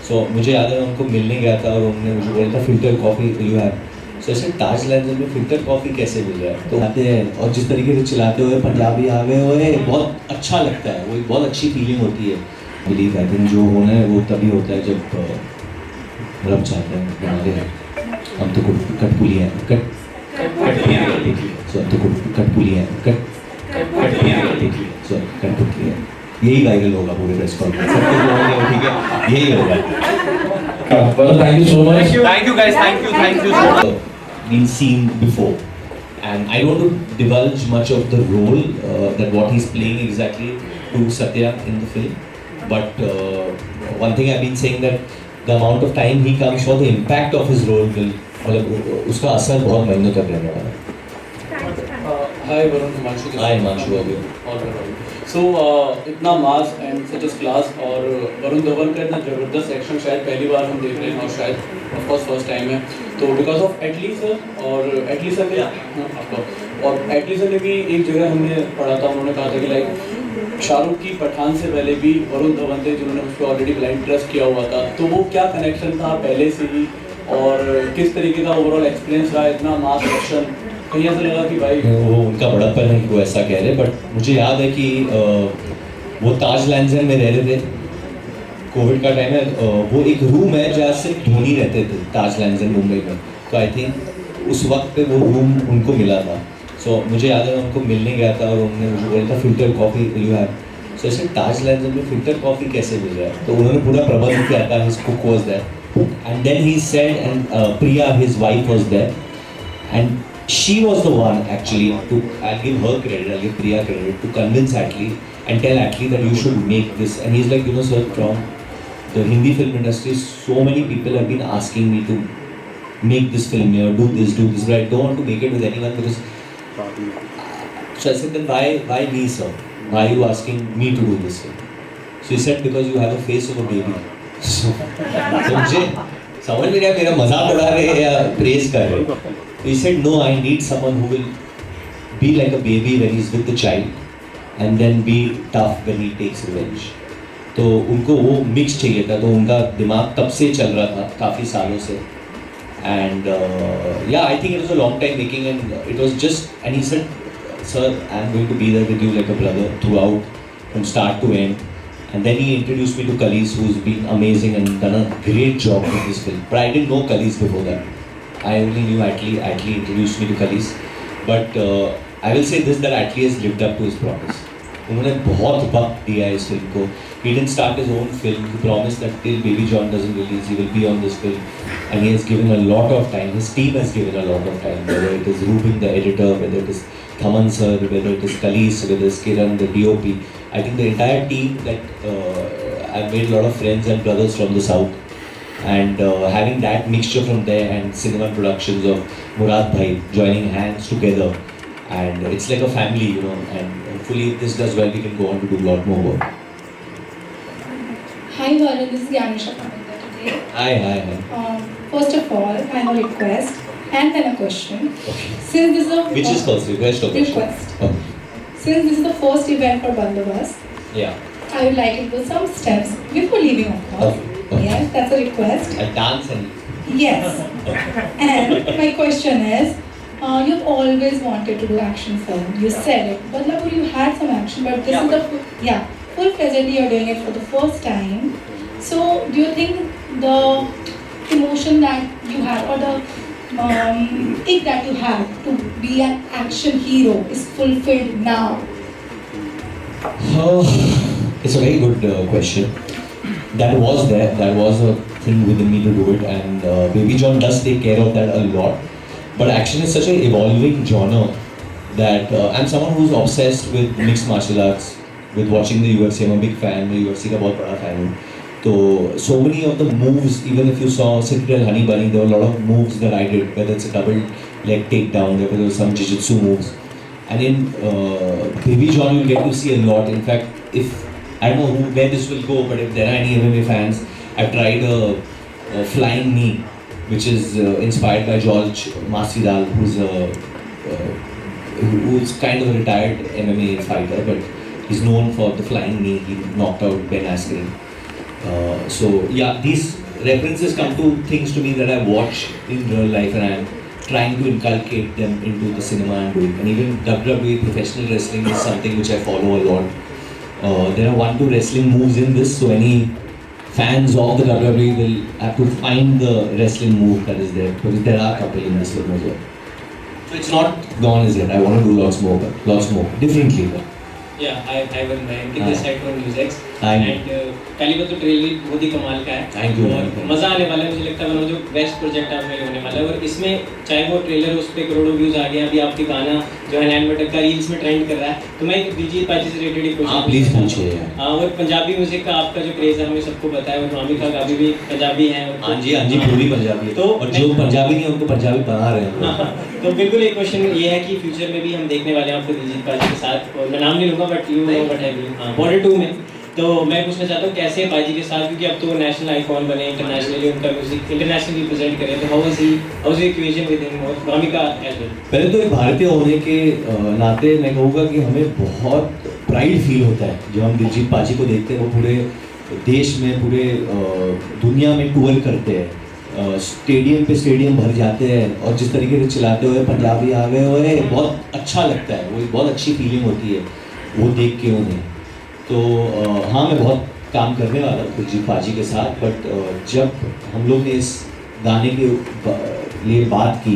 सो मुझे याद है मैं उनको मिलने गया था और उन्होंने मुझे बोला था फ़िल्टर कॉफ़ी यू हैव। सो ऐसे ताज लैंड में फ़िल्टर कॉफ़ी कैसे मिल रहा है तो आते हैं और जिस तरीके से चिल्लाते हुए पंजाबी आ गए हुए बहुत अच्छा लगता है, वो एक बहुत अच्छी फीलिंग होती है। बिलीव आई थिंक जो होना है वो तभी होता है जब रब चाहते हैं बनाते हैं। हम तो कटपुली हैं सो हम तो कटपुली हैं सो कटपुली है। यही वायरल होगा पूरे प्रेस कॉन्फ्रेंस, सब कुछ बोलेंगे ठीक है, यही होगा। Well, thank you so much. Thank you guys, thank you so much. Been seen before, and I don't want to divulge much of the role that what he's playing exactly to Satya in the film. But one thing I've been saying that the amount of time he comes for, the impact of his role will, मतलब उसका असर बहुत महीनों तक रहने वाला है। Hi Varun, Himanshu. Hi Himanshu, how are you? All right. So इतना mass and such as class और वरुण धवन का इतना ज़बरदस्त एक्शन शायद पहली बार हम देख रहे हैं और शायद ऑफ कोर्स फर्स्ट टाइम है। तो बिकॉज ऑफ एटली सर और एटली सर ने और एटली सर ने भी एक जगह हमने पढ़ा था, उन्होंने कहा था कि लाइक शाहरुख की पठान से पहले भी वरुण धवन थे जिन्होंने उस पर ऑलरेडी ब्लाइंड ट्रस्ट किया हुआ था। तो वो क्या कनेक्शन था पहले से ही और किस तरीके का ओवरऑल एक्सपीरियंस रहा, इतना मास एक्शन कहीं ऐसा लगा कि भाई वो उनका बड़प्पन है कि वो ऐसा कह रहे, बट मुझे याद है कि वो ताज लैंडन में रह रहे थे, कोविड का टाइम है, वो एक रूम है जहाँ सिर्फ धोनी रहते थे ताज लैंडन मुंबई में। तो आई थिंक उस वक्त पे वो रूम उनको मिला था। सो मुझे याद है मैं उनको मिलने गया था और उन्होंने मुझे बोला था फ़िल्टर कॉफ़ी यू हैव। सो ऐसे ताज लैंडन में फ़िल्टर कॉफ़ी कैसे मिल रहा है, तो उन्होंने पूरा प्रबंध किया था, his cook was there and then he said and Priya his wife was there and she was the one actually to, I'll give her credit, I'll give Priya credit, to convince Atlee and tell Atlee that you should make this. And he's like, you know sir, from the Hindi film industry, so many people have been asking me to make this film here, do this, but I don't want to make it with anyone because... So I said, then why me sir? Why are you asking me to do this film? So he said, because you have a face of a baby. So मुझे समझ में नहीं आया मेरा मजाक उड़ा रहे हैं या प्रेज कर रहे हैं। So he said, no, I need someone who will be like a baby when he's with the child and then be tough when he takes revenge. तो उनको वो मिक्स चाहिए था, तो उनका दिमाग तब से चल रहा था काफ़ी सालों से and yeah, I think it was a long time making and it was just, and he said, sir, I'm going to be there with you like a brother throughout from start to end. And then he introduced me to Khalis, who's been amazing and done a great job with this film. But I didn't know Khalis before that. I only knew Atlee. Atlee introduced me to Khalis. But I will say this, that Atlee has lived up to his promise. उन्होंने बहुत वक्त दिया है इस film को. He didn't start his own film. He promised that till Baby John doesn't release, he will be on this film. And he has given a lot of time. His team has given a lot of time. Whether it is Rubin, the editor, whether it is Thaman sir, whether it is Khalis, whether it is Kiran, the DOP. I think the entire team that I've made a lot of friends and brothers from the south. And having that mixture from there and cinema productions of Murad Bhai joining hands together, and it's like a family, you know, and hopefully if this does well we can go on to do a lot more work. Hi Varun, this is Gyanisha coming here today. Hi. First of all, I have a request and then a question. Okay. Since this is a Which is first, request or question? request. Okay. Since this is the first event for Bandobast, Yeah. I would like to do some steps before leaving, of course. Okay. Yes, that's a request. I'll dance and... Yes. And my question is, you've always wanted to do action film. You said it. Badlapur, you had some action, but this is the full-fledgedly you're doing it for the first time. So, do you think the emotion that you have or the ick that you have to be an action hero is fulfilled now? It's a very good question. That was there. That was a thing within me to do it, and Baby John does take care of that a lot. But action is such an evolving genre that I'm someone who's obsessed with mixed martial arts, with watching the UFC. I'm a big fan. The UFC का बहुत बड़ा fan हूँ. So many of the moves, even if you saw Citadel Honey Bunny, there were a lot of moves that I did, whether it's a double leg takedown, whether there was some jiu-jitsu moves. And in Baby John, you'll get to see a lot. In fact, if I don't know where this will go, but if there are any MMA fans, I've tried a flying knee, which is inspired by George Masvidal, who's kind of a retired MMA fighter, but he's known for the flying knee. He knocked out Ben Askren. So yeah, these references come to things to me that I watch in real life, and I'm trying to inculcate them into the cinema I'm doing. And even WWE professional wrestling is something which I follow a lot. There are 1-2 wrestling moves in this, so any fans of the WWE will have to find the wrestling move that is there, because there are a couple in this film as well. So it's not gone as yet. I want to do lots more, differently. Yeah, I will मैं कितने side पर musics Thank you. And पहली बात तो trailer बहुत ही कमाल का है Thank you. और मज़ा आने वाला है, मुझे लगता है वो जो बेस्ट प्रोजेक्ट आप में होने वाला है। और इसमें चाहे वो ट्रेलर उस पर करोड़ों व्यूज़ आ गए, अभी आपके गाना जो है 9 बटन का रील्स में ट्रेंड कर रहा है, तो मैं दिलजीत पाजी से रिलेटेड एक हाँ प्लीज़ पूछिए यार। हाँ, और पंजाबी म्यूजिक का आपका जो क्रेज़ है हमें सबको पता है, और भामिका का भी पंजाबी हैं। हाँ जी पूरी पंजाबी है। तो और जो पंजाबी नहीं है उनको पंजाबी बना रहे हैं। हाँ, तो बिल्कुल एक क्वेश्चन ये है कि फ्यूचर में भी हम देखने वाले हैं आपको दिलजीत पाजी के साथ, और मैं नाम नहीं लूँगा but you know what I mean, border 2 में। तो मैं पूछना चाहता हूँ कैसे पाजी के साथ, क्योंकि अब तो नेशनल आइकॉन बने, इंटरनेशनली उनका म्यूजिक इंटरनेशनली प्रेजेंट करें, तो how is equation with him और भामिका एज वेल? पहले तो एक भारतीय होने के नाते मैं कहूँगा कि हमें बहुत प्राइड फील होता है जब हम दिलजीत पाजी को देखते हैं। वो पूरे देश में, पूरे दुनिया में टूर करते हैं, स्टेडियम पे स्टेडियम भर जाते हैं, और जिस तरीके से चिल्लाते हुए पंजाबी आ गए हुए, बहुत अच्छा लगता है। वो एक बहुत अच्छी फीलिंग होती है वो देख के उन्हें। तो हाँ, मैं बहुत काम करने वाला हूँ दिलजीत पाजी के साथ, बट जब हम लोग ने इस गाने के लिए बात की,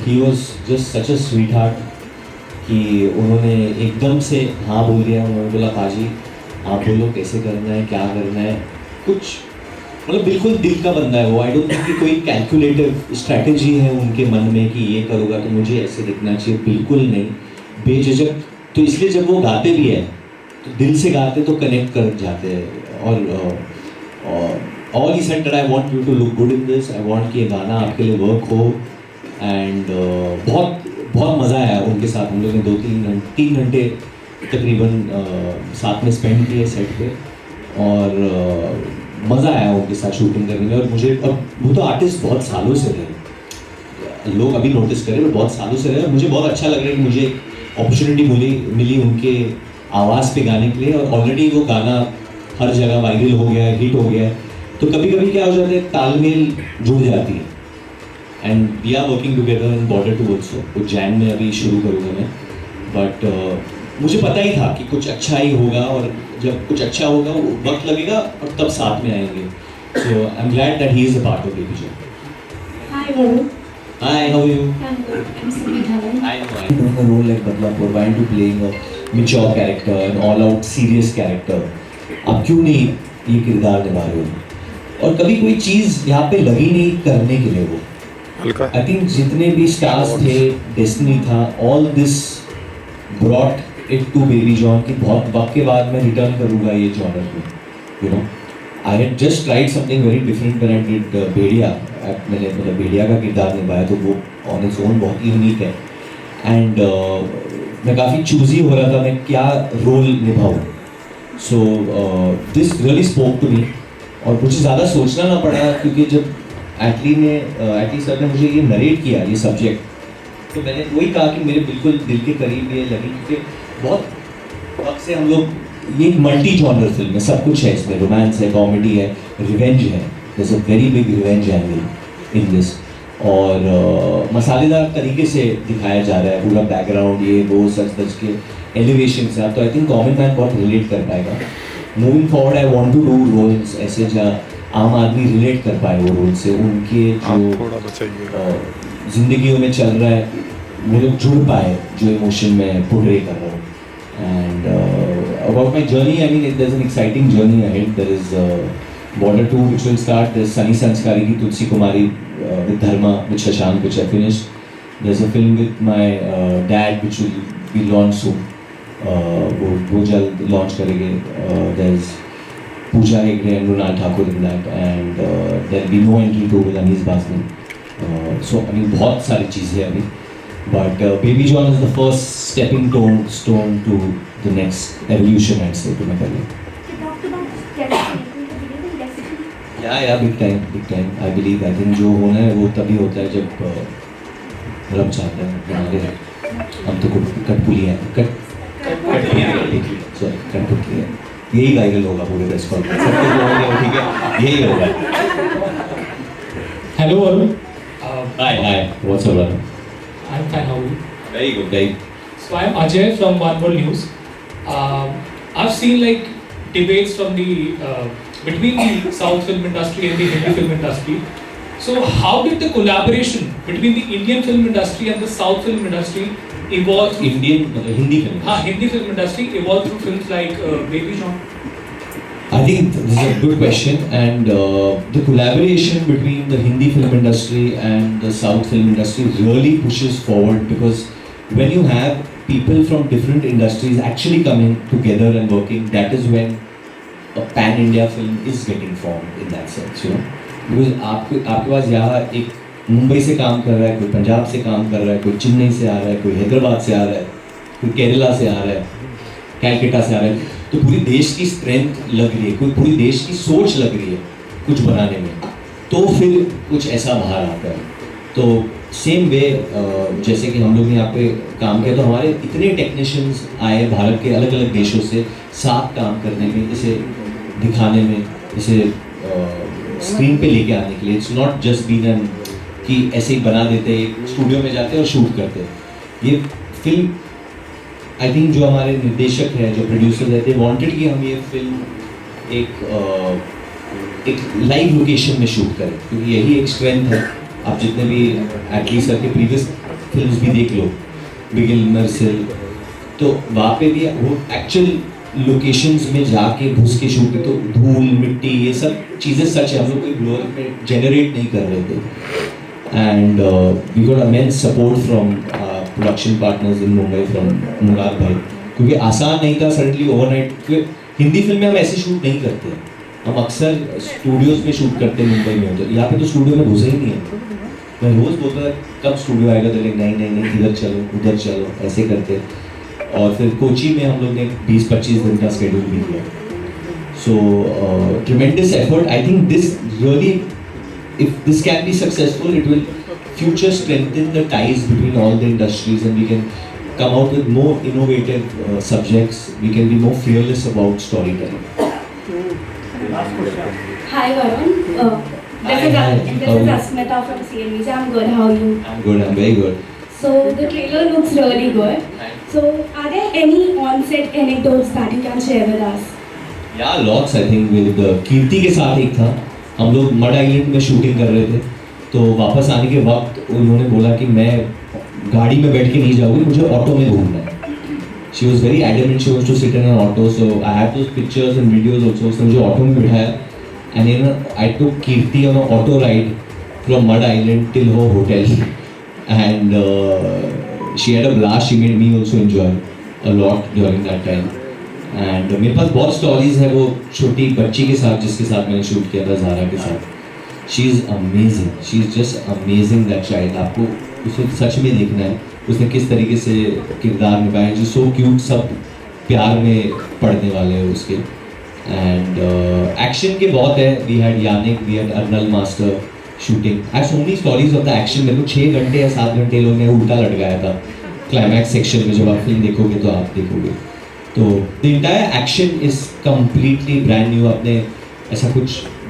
he was just such a sweet heart कि उन्होंने एकदम से हाँ बोल दिया। उन्होंने बोला पाजी आप बोलो कैसे करना है, क्या करना है, कुछ मतलब बिल्कुल दिल का बंदा है वो। आई डोंट थिंक कि कोई कैलकुलेटिव स्ट्रैटेजी है उनके मन में कि ये करूँगा तो मुझे ऐसे दिखना चाहिए, बिल्कुल नहीं, बेझिझक। तो इसलिए जब वो गाते भी हैं तो दिल से गाते तो कनेक्ट कर जाते हैं। और all he said that I want you to look good in this, I want कि ये गाना आपके लिए वर्क हो। एंड बहुत मज़ा आया उनके साथ। हम लोग ने 3 घंटे तकरीबन साथ में स्पेंड किए सेट पे, और मज़ा आया उनके साथ शूटिंग करने में। और मुझे, और वो तो आर्टिस्ट बहुत सालों से रहे, लोग अभी नोटिस करें, बहुत सालों से रहे, और मुझे बहुत अच्छा लग रहा है कि मुझे अपॉर्चुनिटी मिली उनके आवाज़ पे गाने के लिए। और ऑलरेडी वो गाना हर जगह वायरल हो गया है, हिट हो गया है। तो कभी कभी क्या हो जाता है, तालमेल जुड़ जाती है। And we are working together in border 2 also, कुछ जैन में अभी शुरू करूँगा मैं। बट मुझे पता ही था कि कुछ अच्छा ही होगा, और जब कुछ अच्छा होगा वो वक्त लगेगा और तब साथ में आएंगे। So I am glad that he is a part of Baby John. Hi, Varun. Hi, how are you? I'm good. I'm Sumit. I know. I'm doing a role like Badlapur, trying to playing a mature character, an all-out serious character. आप क्यों नहीं ये किरदार निभा रहे हो? और कभी कोई चीज़ यहाँ पे लगी नहीं करने के लिए वो। I think जितने भी स्टार्स थे, डेस्टिनी था, all this brought it to baby John कि बहुत वक्त के बाद मैं रिटर्न करूँगा ये जॉनर को, you know. I had just tried something very different when I did भेड़िया। मैंने मतलब भेड़िया का किरदार निभाया, तो वो on its own बहुत ही यूनिक है। एंड मैं काफ़ी चूजी हो रहा था मैं क्या रोल निभाऊँ। So this really spoke to me, और मुझे ज़्यादा सोचना ना पड़ा, क्योंकि जब एटली सर ने मुझे ये नरेट किया ये सब्जेक्ट, तो मैंने वही कहा कि मेरे बिल्कुल दिल के करीब ये लगी, क्योंकि बहुत वक्त से हम लोग, ये एक मल्टी जॉनर फिल्म है, सब कुछ है इसमें, रोमांस है, कॉमेडी है, रिवेंज है। There is a very big revenge angle in this, और मसालेदार तरीके से दिखाया जा रहा है, पूरा बैकग्राउंड ये वो सच सच के एलिवेशन से। तो आई थिंक कॉमन मैन बहुत रिलेट कर पाएगा। Moving forward I want to do roles ऐसे जहाँ आम आदमी रिलेट कर पाए वो रोल से, उनके जो जिंदगियों में चल रहा है वो लोग जुड़ पाए, जो इमोशन में पोर्ट्रे कर रहा हूँ। And about my journey, I mean, there's an exciting journey ahead. There is Border 2, which will start. There's Sunny Sanskari ki Tulsi Kumari with Dharma, with Shashank, which I finished. There's a film with my dad, which will be launched soon. वो जल्द launch करेंगे. There's Pooja Hegde and Runal Thakur in that, and there'll be no entry to Anis Basman. So I mean, बहुत सारी चीज़ें अभी. But Baby John is the first stepping stone to the next evolution, I'd say, to my career. You talked about destiny. Do you believe in destiny? Yeah, big time. I believe. I think जो होना है वो तभी होता है जब रब चाहता है हमारे। हम तो कठपुतली हैं, कठपुतली हैं। यही वायरल होगा पूरे प्रेस कॉन्फ्रेंस, सब कुछ बोलेंगे ठीक है, यही होगा। Hello, Varun. Hi, what's up? I'm fine. How are you? Very good, very. So I'm Ajay from One World News. I've seen like debates from the between the South film industry and the Hindi film industry. So how did the collaboration between the Indian film industry and the South film industry evolve? Indian Hindi film. Hindi film industry evolved through films like Baby John. I think this is a good question, and the collaboration between the Hindi film industry and the South film industry really pushes forward, because when you have people from different industries actually coming together and working, that is when a pan-India film is getting formed in that sense, you know. Because आपके पास यहाँ एक मुंबई से काम कर रहा है, कोई पंजाब से काम कर रहा है, कोई चेन्नई से आ रहा है, कोई हैदराबाद से आ रहा है, कोई केरला से आ रहा है, कैलकाटा से आ रहा है, तो पूरी देश की स्ट्रेंथ लग रही है, कोई पूरी देश की सोच लग रही है कुछ बनाने में, तो फिर कुछ ऐसा बाहर आता है। तो सेम वे जैसे कि हम लोग ने यहाँ पे काम किया, तो हमारे इतने टेक्नीशियंस आए भारत के अलग अलग देशों से साथ काम करने में, इसे दिखाने में, इसे स्क्रीन पे लेके आने के लिए। It's not just been an कि ऐसे ही बना देते, स्टूडियो में जाते और शूट करते। ये फिल्म आई थिंक जो हमारे निर्देशक है, जो प्रोड्यूसर है, दे वांटेड कि हम ये फिल्म एक लाइव लोकेशन में शूट करें, क्योंकि यही एक स्ट्रेंथ है। आप जितने भी एटली सर के प्रीवियस फिल्म्स भी देख लो, बिगिल मर्सिल, तो वहाँ पे भी वो एक्चुअल लोकेशंस में जाके घुस के शूट, तो धूल मिट्टी ये सब चीज़ें सच है, हम लोग कोई ग्लोर में जनरेट नहीं कर रहे थे। And we got immense support from production partners in Mumbai, from Murad भाई, क्योंकि आसान नहीं था सडनली ओवरनाइट, क्योंकि हिंदी फिल्में हम ऐसे शूट नहीं करते, हम अक्सर स्टूडियोज़ में शूट करते हैं मुंबई में, तो यहाँ पे तो स्टूडियो में घुसे ही नहीं है। मैं रोज़ बोलता था कब स्टूडियो आएगा, तो नहीं इधर चलो उधर चलो, ऐसे करते। और फिर कोची में हम लोग ने 20-25 दिन का शेड्यूल भी किया। So tremendous effort. I think this really, if this can be successful, it will future strengthen the ties between all the industries, and we can come out with more innovative subjects. We can be more fearless about storytelling. Hi Varun. This is Asmita from CNBC. I'm good. How are you? I'm good. I'm very good. So the trailer looks really good. So are there any on-set anecdotes that you can share with us? Yeah, lots. I think with कीर्ति के साथ एक था, हम लोग mud island में shooting कर रहे थे, तो वापस आने के वक्त उन्होंने बोला कि मैं गाड़ी में बैठ के नहीं जाऊँगी, मुझे ऑटो में घूमना है। She was very adamant, she wants to sit in an auto, so I have those pictures and videos also. उसने मुझे ऑटो में बिठाया, and you know I took Kirti on a auto ride from Madh Island till her hotel, and she had a blast. She made me also enjoy a lot during that time. And मेरे पास बहुत stories है वो छोटी बच्ची के साथ, जिसके साथ मैंने शूट किया था, ज़ारा के साथ। She is amazing, she is just amazing that child. आपको उसे सच में देखना है, उसने किस तरीके से किरदार निभाया, जो सो क्यूट, सब प्यार में पड़ने वाले हैं उसके। एंड एक्शन के बहुत है। We had Yannick, we had अर्नल master shooting. I have so many stories of the action. मेरे को 6 घंटे या 7 घंटे लोग ने उल्टा लटकाया था क्लाइमैक्स सेक्शन में। जब आप फिल्म देखोगे तो आप देखोगे, तो the entire action is completely brand new. आपने ऐसा कुछ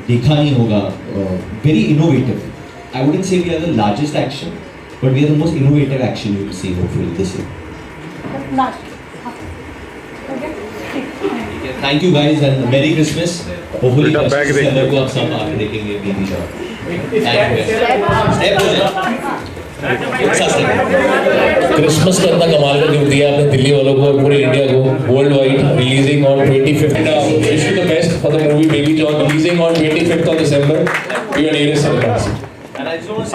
देखा नहीं होगा। Very innovative. I wouldn't say we are the largest action, but we are the most innovative action you will see hopefully this year. Thank you guys and merry Christmas. Hopefully दिसंबर को आप सब आके देखेंगे Baby John. Thank you. Step हो जाए। Christmas का इतना कमाल का गिफ्ट दिया आपने दिल्ली वालों को और पूरे इंडिया को। World wide releasing on 25th। Wish you the best for the movie Baby John, releasing on 25th of December. We are nearest cinemas.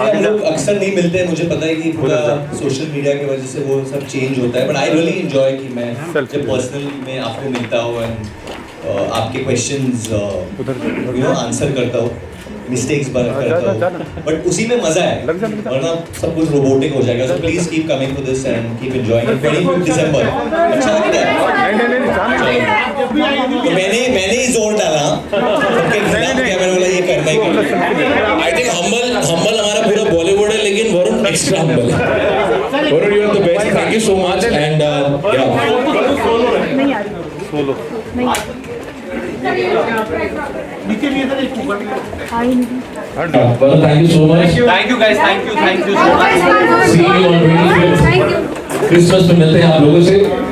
हम लोग अक्सर नहीं मिलते हैं, मुझे पता है कि पूरा सोशल मीडिया की वजह से वो सब चेंज होता है, बट आई रियली एंजॉय कि मैं जब पर्सनल में आपको मिलता हूँ एंड आपके क्वेश्चंस यू नो आंसर करता हूँ, मिस्टेक्स करता हूँ, बट उसी में मजा है, वरना सब कुछ रोबोटिक हो जाएगा। So please keep coming to this and keep enjoying. 25 दिसंबर अच्छा लगता है। तो मैंने ही जोर डाला, सबके खिलाफ किया, मैंने बोला ये करना ही करना। आई थिंक हम्बल हमारा पूरा बॉलीवुड है, लेकिन वरुण एक्स्ट्रा हम्बल है। Varun you are the best, thank you so much and yeah Well, thank you so much. Thank you guys, thank you so much. See you on 25th. Christmas में मिलते हैं आप लोगों से.